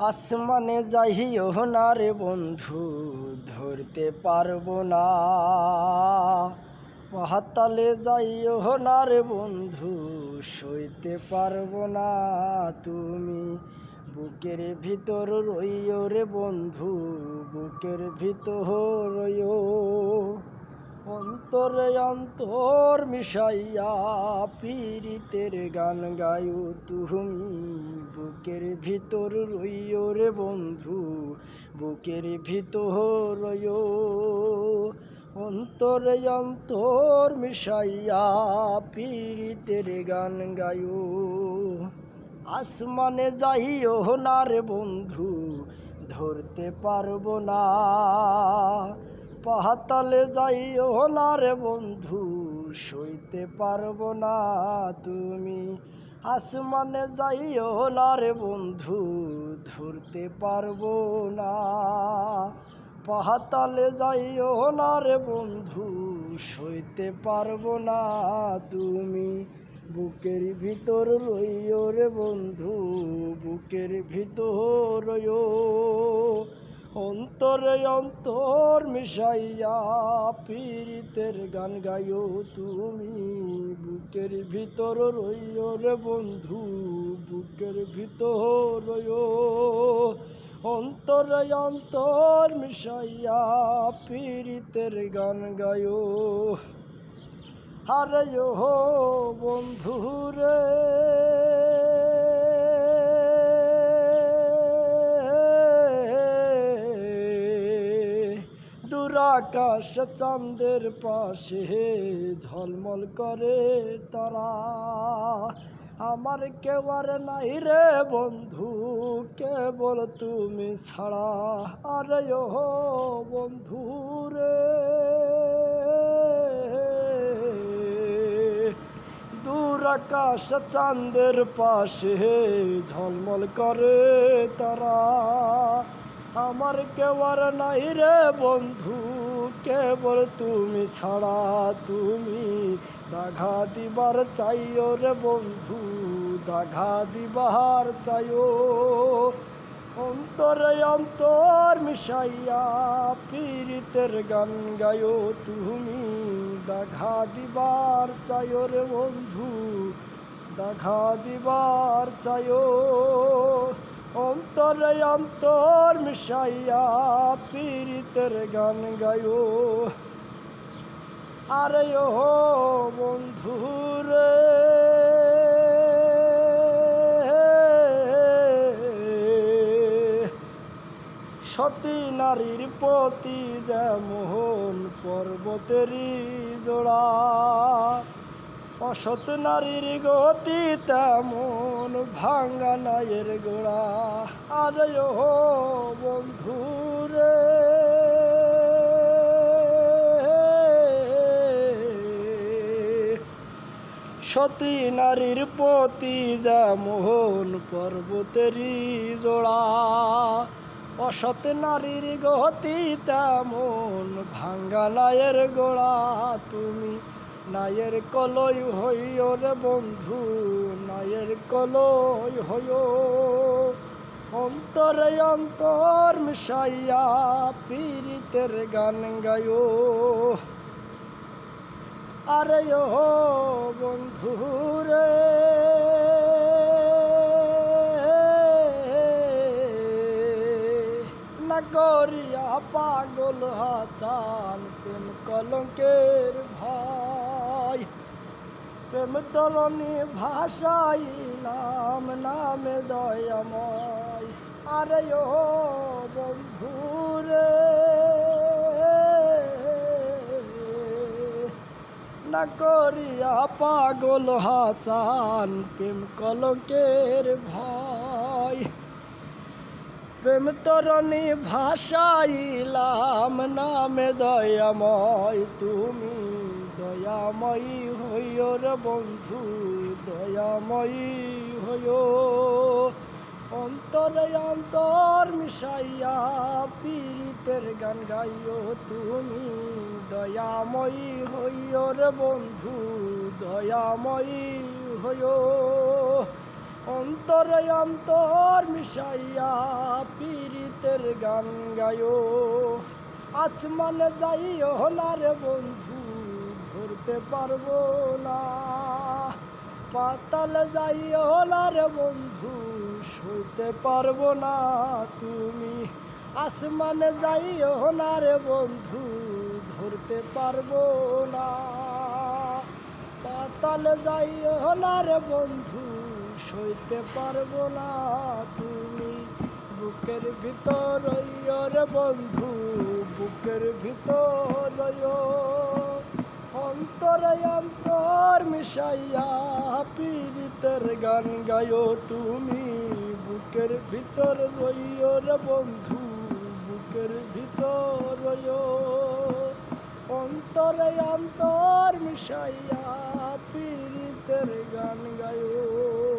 আসমানে যাইও না রে বন্ধু, ধরতে পারবো না। পাতালে যাইও না রে বন্ধু, সইতে পারবো না। তুমি বুকের ভিতর রইও রে বন্ধু, বুকের ভিতর রইও। অন্তরে অন্তর মিশাইয়া পীড়িতের গান গায়ো তুমি। বুকের ভিতর রইও রে বন্ধু, বুকের ভিতর রইও। অন্তরে অন্তর মিশাইয়া পীড়িতের গান গায়ো। আসমানে যাইও না রে বন্ধু, ধরতে পারবো না। পাতালে যাইও না রে বন্ধু, সইতে পারবো না। তুমি আসমানে যাইও না রে বন্ধু, ধরতে পারবো না। পাতালে যাইও না রে বন্ধু, সইতে পারবো না। তুমি বুকের ভিতর রইও রে বন্ধু, বুকের ভিতর রইও। অন্তরে অন্তর মিশাইয়া পীড়িতের গান গায়ো তুমি। বুকের ভিতর রইও রে বন্ধু, বুকের ভিতর রইও। অন্তরে অন্তর মিশাইয়া পীড়িতের গান গায়ো। আরে ও বন্ধু রে, আকাশ চাঁদের পাশে ঝলমল করে তারা। আমার কেউ আর নাই রে বন্ধু, কেবল তুমি ছাড়া। আরে ও বন্ধু রে, দূর আকাশ চাঁদের পাশে ঝলমল করে তারা। আমার কেউ আর নাই রে বন্ধু, কেবল তুমি ছাড়া। তুমি দাঘা দিবার চাইও রে বন্ধু, দাঘা দিবার চাইও। অন্তরে অন্তর মিশাইয়া পীড়িতের গান গায়ো তুমি। দাঘা দিবার চাইও রে বন্ধু, দাঘা দিবার চাইও। অন্তরে অন্তর মিশাইয়া পীড়িতের গান গায়ো। আরে ও বন্ধু রে, সতী নারীর প্রতি যেমন পর্বতেরই জোড়া, অসৎ নারীর গতি তেমন ভাঙ্গা নায়ের গোড়া। আরে ও বন্ধু রে, সতী নারীর প্রতি যেমন পর্বতেরই জোড়া, অসৎ নারীর গতি তেমন ভাঙ্গা নায়ের গোড়া। তুমি নায়ের কলই হইও রে বন্ধু, নায়ের কলই হইও। অন্তরে অন্তর মিশাইয়া পীড়িতের গান গায়ো। আরে ও বন্ধু রে, না করিয়া পাগল হাচান প্রেম কলঙ্কের ভাই। প্রেম তরণী ভাষাইলাম নামে দয়াময়। আরে ও বন্ধু রে, না করিয়া পাগল হাসান প্রেম কলঙ্কের ভয়। প্রেম তরণী ভাষাইলাম নামে দয়াময়। তুমি দয়াময়ী হইও রে বন্ধু, দয়াময়ী হইও। অন্তরে অন্তর মিশাইয়া পীড়িতের গান গাইও তুমি। দয়াময়ী হইও রে বন্ধু, দয়াময়ী হইও। অন্তরে অন্তর মিশাইয়া পীড়িতের গান গায়ো। আসমানে যাইও না রে বন্ধু, ধরতে পারবো না। পাতালে যাইও না রে বন্ধু, সইতে পারবো না তুমি। আসমানে যাইও না রে বন্ধু, ধরতে পারবো না। পাতালে যাইও না রে বন্ধু, সইতে পারবো না তুমি। বুকের ভিতর রইও রে বন্ধু, বুকের ভিতর রইও। অন্তরে অন্তর মিশাইয়া পীড়িতের গান গায়ো তুমি। বুকের ভিতর রইও রে বন্ধু, বুকের ভিতর রইও। অন্তরে অন্তর মিশাইয়া পীড়িতের গান গায়ো।